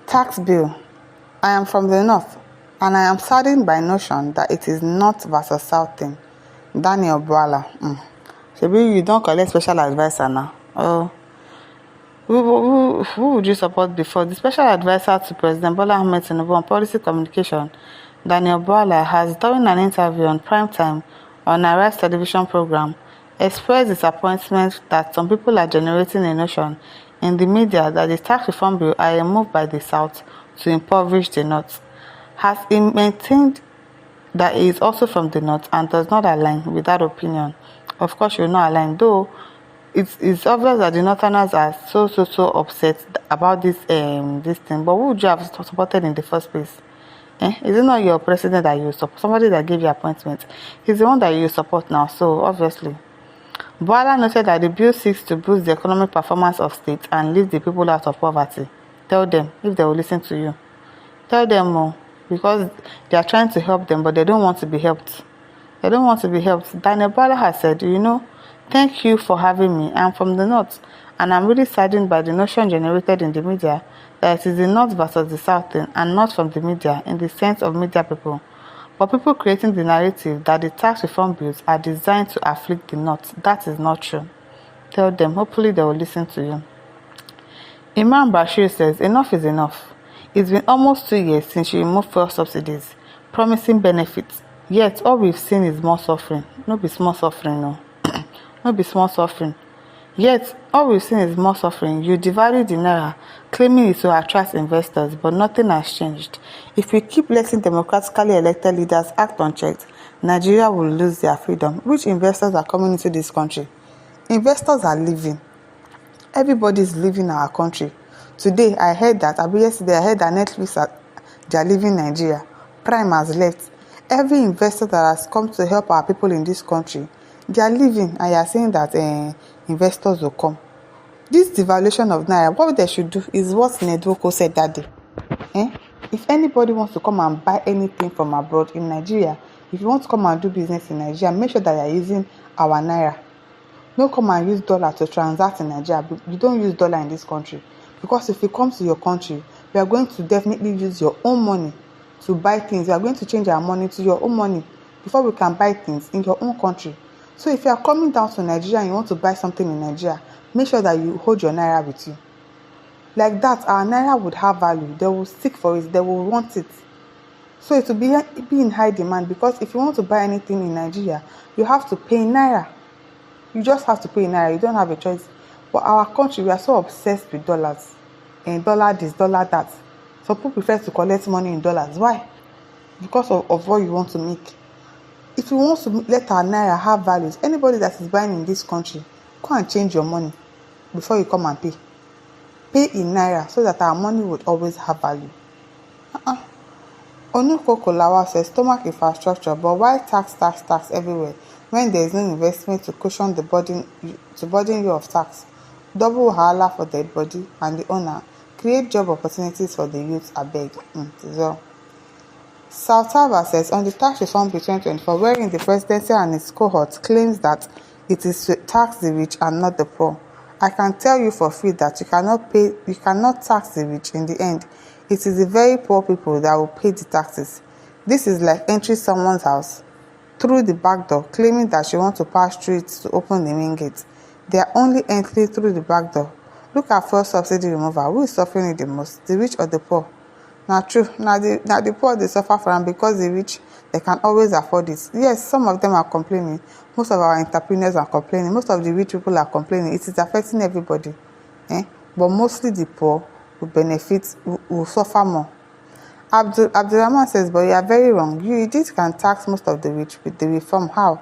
Tax bill. I am from the north, and I am saddened by notion that it is north versus south thing. Bwala. Maybe you don't collect special advisor now. Oh, who would you support before? The special advisor to President Bwala Tinubu on policy communication, Bwala, has, during an interview on Primetime on Nigeria's television program, expressed disappointment that some people are generating a notion in the media that the tax reform bill are a move by the South to impoverish the North. Has he maintained that he is also from the North and does not align with that opinion? Of course, you will not align, though it's obvious that the Northerners are so upset about this thing. But who would you have supported in the first place? Is it not your president that you support? Somebody that gave you appointment. He's the one that you support now, so obviously. Bwala noted that the bill seeks to boost the economic performance of states and lift the people out of poverty. Tell them, if they will listen to you. Tell them more, because they are trying to help them, but they don't want to be helped. They don't want to be helped. Bwala has said, thank you for having me. I'm from the North, and I'm really saddened by the notion generated in the media that it is the North versus the South thing, and not from the media in the sense of media people. But people creating the narrative that the tax reform bills are designed to afflict the North. That is not true. Tell them. Hopefully they will listen to you. Imran Bashir says, enough is enough. It's been almost 2 years since you removed fuel subsidies, promising benefits. Yet all we've seen is more suffering. No be small suffering, no. No be small suffering. Yet all we've seen is more suffering. You devalued the naira, claiming it to attract investors, but nothing has changed. If we keep letting democratically elected leaders act unchecked, Nigeria will lose their freedom. Which investors are coming into this country? Investors are leaving. Everybody is leaving our country. Today, yesterday I heard that Netflix they are leaving Nigeria. Prime has left. Every investor that has come to help our people in this country, they are leaving, and you are saying that investors will come. This devaluation of naira, what they should do is what Nedwoko said that day. If anybody wants to come and buy anything from abroad in Nigeria, if you want to come and do business in Nigeria, make sure that you are using our naira. Don't come and use dollar to transact in Nigeria. You don't use dollar in this country, because if you come to your country, we are going to definitely use your own money to buy things. We are going to change our money to your own money before we can buy things in your own country. So if you are coming down to Nigeria and you want to buy something in Nigeria, make sure that you hold your naira with you. Like that, our naira would have value. They will stick for it. They will want it. So it will be in high demand, because if you want to buy anything in Nigeria, you have to pay in naira. You just have to pay in naira. You don't have a choice. But our country, we are so obsessed with dollars. And dollar this, dollar that. Some people prefer to collect money in dollars. Why? Because of what you want to make. If you want to let our naira have values, anybody that is buying in this country, go and change your money before you come and pay. Pay in naira so that our money would always have value. Onuko Kolawa says stomach infrastructure, but why tax everywhere when there is no investment to cushion the burden you of tax? Double wahala for the body and the owner. Create job opportunities for the youth, abeg. South Harbor says on the tax reform bill 2024, wherein the presidency and its cohort claims that it is to tax the rich and not the poor. I can tell you for free that you cannot tax the rich. In the end, it is the very poor people that will pay the taxes. This is like entering someone's house through the back door, claiming that you want to pass through it to open the main gate. They are only entering through the back door. Look at fuel subsidy removal. Who is suffering it the most, the rich or the poor? Now true, now the poor, they suffer from, because the rich, they can always afford it. Yes, some of them are complaining. Most of our entrepreneurs are complaining. Most of the rich people are complaining. It is affecting everybody. But mostly the poor will benefit, will suffer more. Abdulrahman says, but you are very wrong. You indeed can tax most of the rich with the reform. How?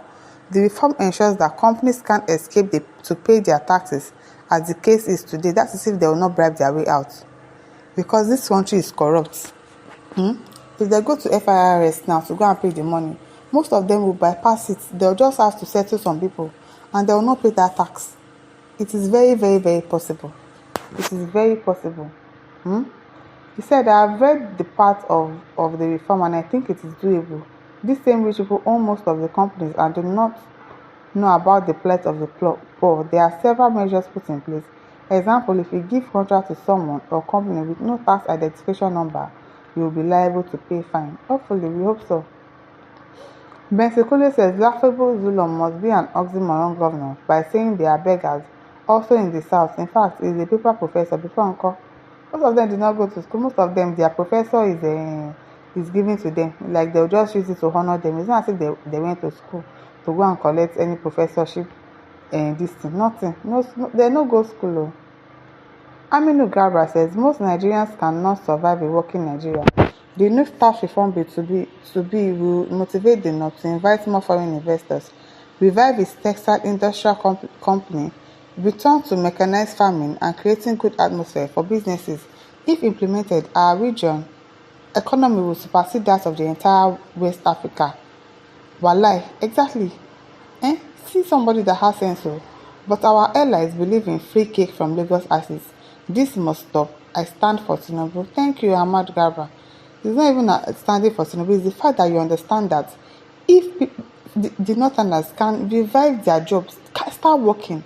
The reform ensures that companies can't escape to pay their taxes, as the case is today. That is if they will not bribe their way out. Because this country is corrupt. If they go to FIRS now to go and pay the money, most of them will bypass it. They'll just have to settle some people, and they will not pay that tax. It is very, very, very possible. It is very possible. He said, I have read the part of the reform, and I think it is doable. These same rich people own most of the companies and do not know about the plight of the poor. There are several measures put in place, Example, if you give contract to someone or company with no tax identification number, you will be liable to pay fine. Hopefully, we hope so. Bensikule says laughable Zulum must be an oxymoron governor by saying they are beggars. Also in the south, in fact, is a paper professor before uncle. Most of them did not go to school. Most of them, their professor is given to them. Like they'll just use it to honor them. It's not as if they went to school to go and collect any professorship and this thing. Nothing. They no go school. Oh. Aminu Garba says most Nigerians cannot survive a working Nigeria. The new tax reform bill to be will motivate the North to invite more foreign investors, revive its textile industrial company, return to mechanized farming, and creating good atmosphere for businesses. If implemented, our region economy will supersede that of the entire West Africa. Bwala, exactly. See somebody that has sense. But our allies believe in free cake from Lagos axis. This must stop. I stand for Tinubu. Thank you, Ahmad Garba. It's not even standing for Tinubu. It's the fact that you understand that if the Northerners can revive their jobs, start working,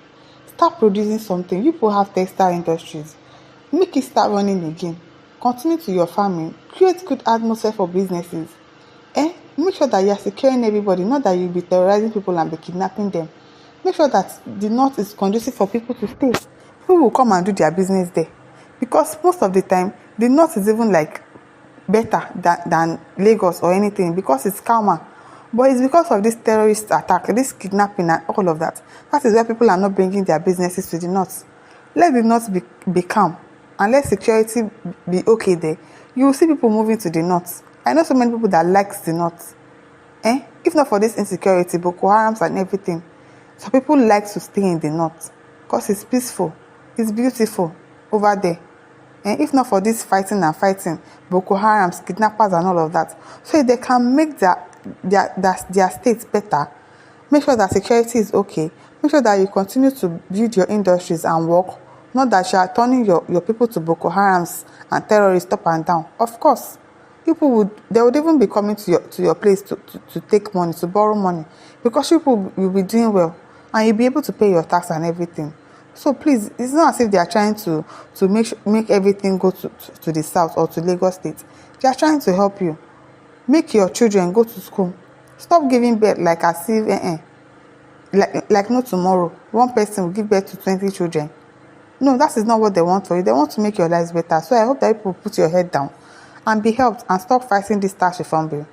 start producing something. People have textile industries. Make it start running again. Continue to your farming. Create good atmosphere for businesses. Make sure that you are securing everybody, not that you'll be terrorizing people and be kidnapping them. Make sure that the North is conducive for people to stay. People will come and do their business there. Because most of the time, the North is even like better than Lagos or anything because it's calmer. But it's because of this terrorist attack, this kidnapping and all of that. That is why people are not bringing their businesses to the North. Let the North be calm and let security be okay there. You will see people moving to the North. I know so many people that likes the North. If not for this insecurity, Boko Harams and everything, so people like to stay in the North because it's peaceful, it's beautiful over there. If not for this fighting, Boko Harams, kidnappers and all of that, so they can make their states better, make sure that security is okay, make sure that you continue to build your industries and work, not that you are turning your people to Boko Harams and terrorists up and down. Of course, they would even be coming to your place to take money, to borrow money, because people will be doing well and you'll be able to pay your tax and everything. So please, it's not as if they are trying to make everything go to the south or to Lagos State. They are trying to help you. Make your children go to school. Stop giving birth like as if like no tomorrow. One person will give birth to 20 children. No, that is not what they want for you. They want to make your lives better. So I hope that people put your head down and be helped and stop fighting this tax reform bill.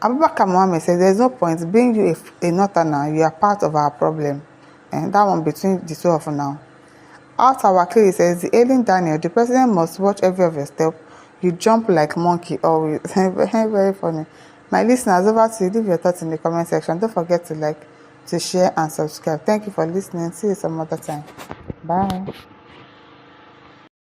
Abubakar Mohammed says there's no point being you a northerner, you are part of our problem. And that one between the two of you now. Out our clearly says the alien Daniel, the president must watch every of your step. You jump like monkey always. Very funny. My listeners, over to you. Leave your thoughts in the comment section. Don't forget to like, to share and subscribe. Thank you for listening. See you some other time. Bye.